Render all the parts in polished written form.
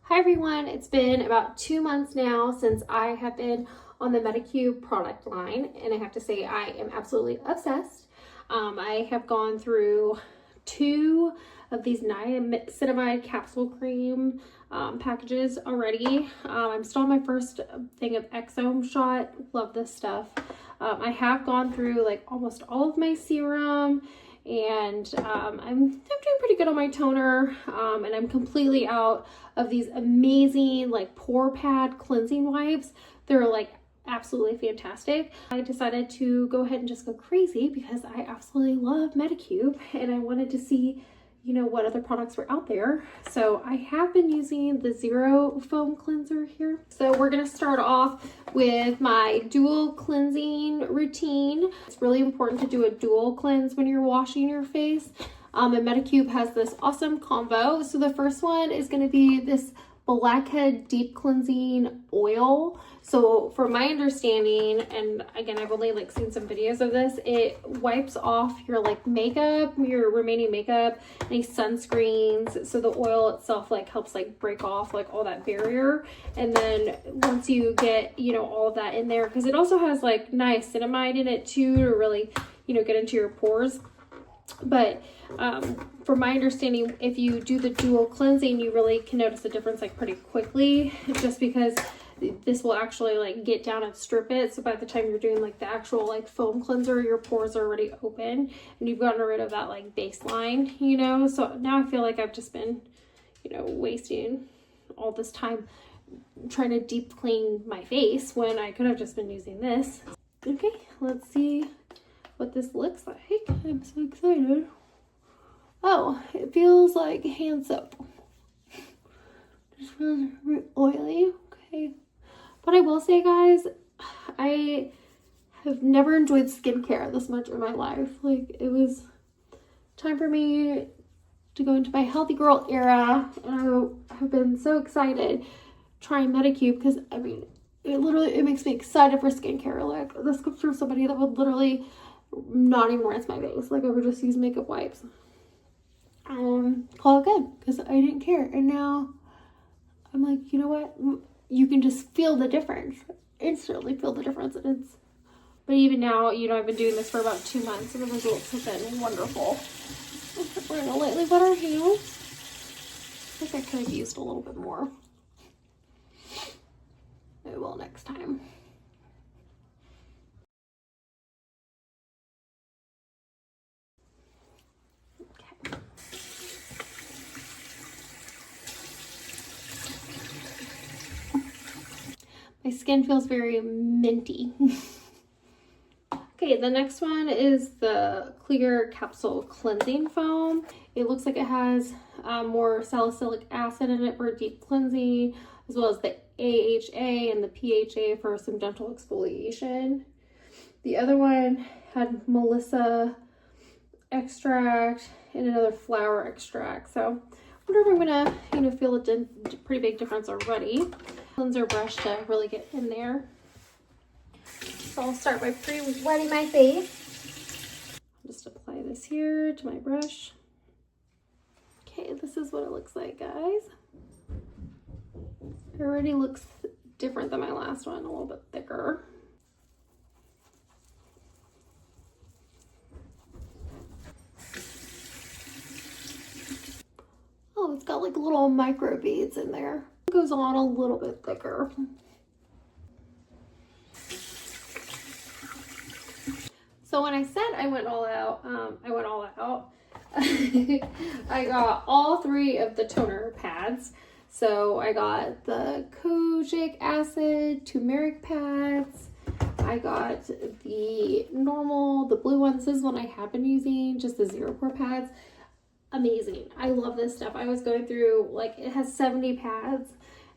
Hi everyone, it's been about 2 months now since I have been on the Medicube product line, and I have to say I am absolutely obsessed. I have gone through 2 of these Niacinamide capsule cream packages already. I'm still on my first thing of Exome Shot. Love this stuff. I have gone through like almost all of my serum, and I'm doing pretty good on my toner, and I'm completely out of these amazing like pore pad cleansing wipes. They're like absolutely fantastic. I decided to go ahead and just go crazy because I absolutely love Medicube, and I wanted to see, you know, what other products were out there. So I have been using the Zero foam cleanser here. So we're gonna start off with my dual cleansing routine. It's really important to do a dual cleanse when you're washing your face. And Medicube has this awesome combo. So the first one is gonna be this Blackhead Deep Cleansing Oil. So from my understanding, and again, I've only like seen some videos of this, it wipes off your like makeup, your remaining makeup, any sunscreens. So the oil itself like helps like break off like all that barrier. And then once you get, you know, all of that in there, because it also has like niacinamide in it too to really, you know, get into your pores. But from my understanding, if you do the dual cleansing, you really can notice a difference like pretty quickly, just because this will actually like get down and strip it. So by the time you're doing like the actual like foam cleanser, your pores are already open and you've gotten rid of that like baseline, you know. So now I feel like I've just been, you know, wasting all this time trying to deep clean my face when I could have just been using this. Okay, let's see what this looks like. I'm so excited. Oh, it feels like hand soap. Just feels oily. Okay. But I will say, guys, I have never enjoyed skincare this much in my life. Like, it was time for me to go into my healthy girl era, and I have been so excited trying Medicube because, I mean, it makes me excited for skincare. Like, this comes from somebody that would literally not even rinse my face. Like, I would just use makeup wipes. Call it good because I didn't care. And now I'm like, you know what? You can just feel the difference. Instantly feel the difference. And but even now, you know, I've been doing this for about 2 months and the results have been wonderful. We're gonna lightly wet our hands. I think I could have used a little bit more. I will next time. My skin feels very minty. Okay, the next one is the Clear Capsule Cleansing Foam. It looks like it has more salicylic acid in it for deep cleansing, as well as the AHA and the PHA for some gentle exfoliation. The other one had Melissa extract and another flower extract. So I wonder if I'm gonna, you know, feel a pretty big difference already. Cleanser brush to really get in there. So I'll start by pre-wetting my face. Just apply this here to my brush. Okay, this is what it looks like, guys. It already looks different than my last one, a little bit thicker. Oh, it's got like little micro beads in there. It goes on a little bit thicker. So when I said I went all out, I went all out. I got all 3 of the toner pads. So I got the Kojic acid turmeric pads. I got the normal, the blue ones. This is one I have been using, just the Zero Pore pads. Amazing. I love this stuff. I was going through, like, it has 70 pads.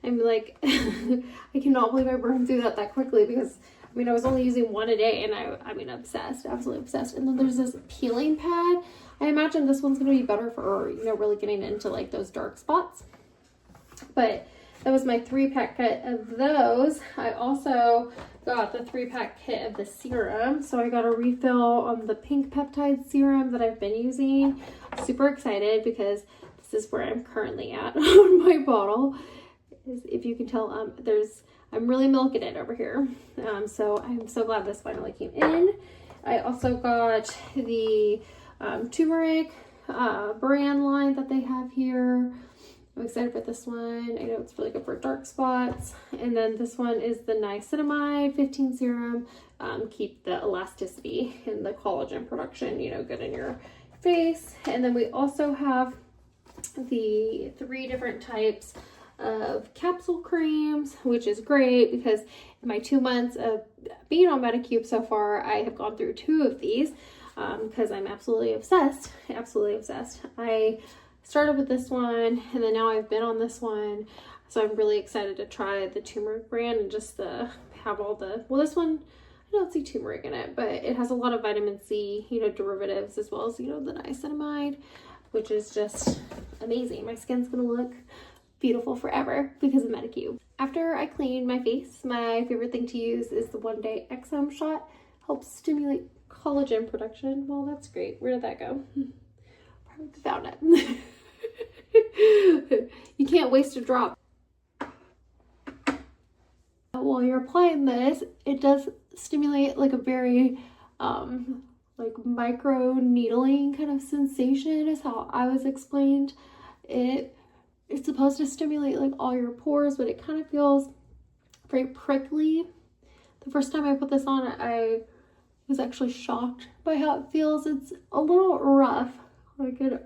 I'm like, I cannot believe I burned through that quickly because, I mean, I was only using 1 a day and I mean, obsessed, absolutely obsessed. And then there's this peeling pad. I imagine this one's going to be better for, you know, really getting into like those dark spots. But that was my 3-pack kit of those. I also got the 3-pack kit of the serum. So I got a refill on the pink peptide serum that I've been using. Super excited because this is where I'm currently at on my bottle. if you can tell, I'm really milking it over here. So I'm so glad this finally came in. I also got the Turmeric brand line that they have here. I'm excited for this one. I know it's really good for dark spots. And then this one is the Niacinamide 15 serum. Keep the elasticity and the collagen production, you know, good in your face. And then we also have the 3 different types of capsule creams, which is great because in my 2 months of being on Medicube so far, I have gone through 2 of these because I'm absolutely obsessed. I started with this one and then now I've been on this one, so I'm really excited to try the Turmeric brand and just have all the, well, this one I don't see turmeric in it, but it has a lot of vitamin C, you know, derivatives, as well as, you know, the niacinamide, which is just amazing. My skin's gonna look beautiful forever because of Medicube. After I clean my face, my favorite thing to use is the One Day Exosome Shot. Helps stimulate collagen production. Well, that's great. Where did that go? Probably found it. You can't waste a drop. While you're applying this, it does stimulate like a very like micro needling kind of sensation is how I was explained. It's supposed to stimulate like all your pores, but it kind of feels very prickly. The first time I put this on, I was actually shocked by how it feels. It's a little rough. Like I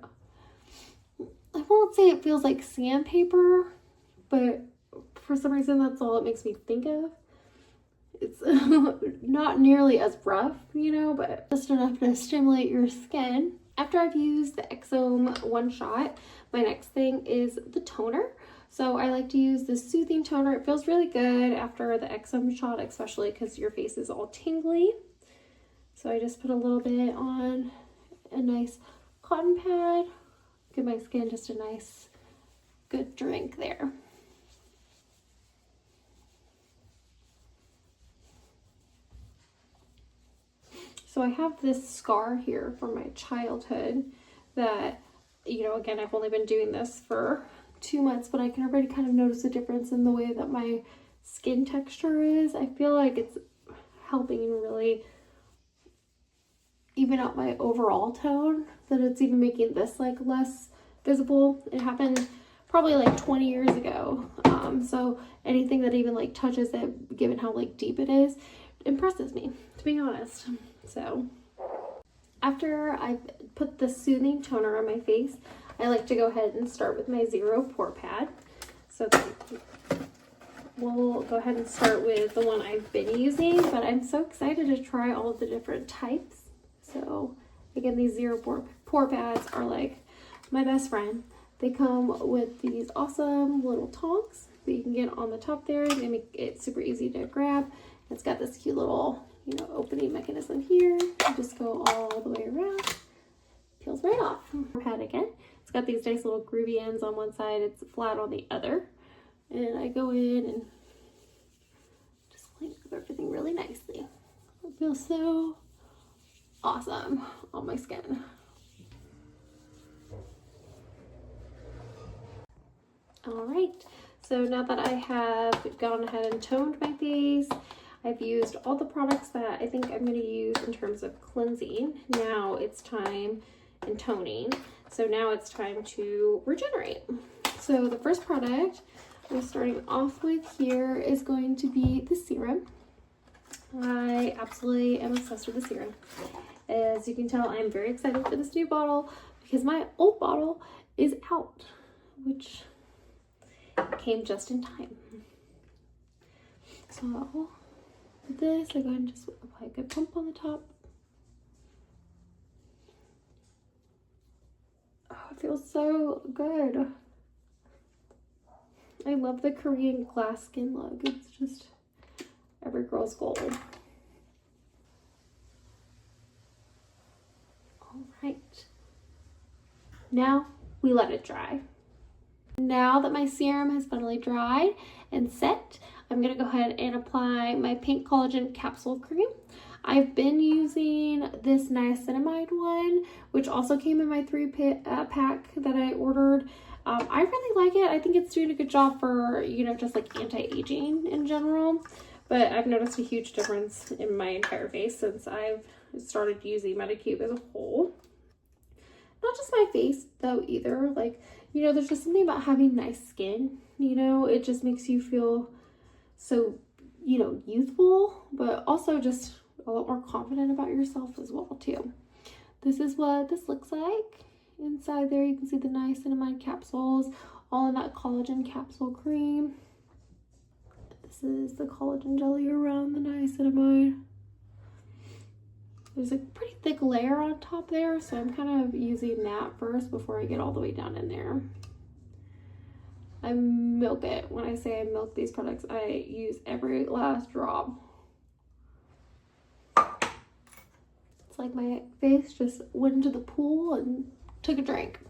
won't say it feels like sandpaper, but for some reason that's all it makes me think of. It's not nearly as rough, you know, but just enough to stimulate your skin. After I've used the Exome one shot, my next thing is the toner. So I like to use the soothing toner. It feels really good after the Exome shot, especially because your face is all tingly. So I just put a little bit on a nice cotton pad. Give my skin just a nice, good drink there. So I have this scar here from my childhood that, you know, again, I've only been doing this for 2 months, but I can already kind of notice a difference in the way that my skin texture is. I feel like it's helping really even out my overall tone, that it's even making this like less visible. It happened probably like 20 years ago. So anything that even like touches it, given how like deep it is, impresses me, to be honest. So after I've put the soothing toner on my face, I like to go ahead and start with my Zero Pore Pad. So we'll go ahead and start with the one I've been using, but I'm so excited to try all of the different types. So again, these Zero Pore Pads are like my best friend. They come with these awesome little tongs that you can get on the top there. They make it super easy to grab. It's got this cute little, you know, opening mechanism here. You just go all the way around. Peels right off. Pad again. It's got these nice little groovy ends on one side. It's flat on the other. And I go in and just clean up everything really nicely. It feels so awesome on my skin. All right, so now that I have gone ahead and toned my face, I've used all the products that I think I'm going to use in terms of cleansing. Now it's time in toning. So now it's time to regenerate. So the first product I'm starting off with here is going to be the serum. I absolutely am obsessed with the serum. As you can tell, I'm very excited for this new bottle because my old bottle is out, which came just in time. So with this, I go ahead and just apply a good pump on the top. Oh, it feels so good. I love the Korean glass skin look. It's just every girl's goal. All right. Now we let it dry. Now that my serum has finally dried and set, I'm going to go ahead and apply my Pink Collagen Capsule Cream. I've been using this niacinamide one, which also came in my 3-pack that I ordered. I really like it. I think it's doing a good job for, you know, just like anti-aging in general. But I've noticed a huge difference in my entire face since I've started using Medicube as a whole. Not just my face though either. Like, you know, there's just something about having nice skin, you know, it just makes you feel so, you know, youthful, but also just a lot more confident about yourself as well too. This is what this looks like. Inside there you can see the niacinamide capsules, all in that collagen capsule cream. This is the collagen jelly around the niacinamide. There's a pretty thick layer on top there, so I'm kind of using that first before I get all the way down in there. I milk it. When I say I milk these products, I use every last drop. It's like my face just went into the pool and took a drink.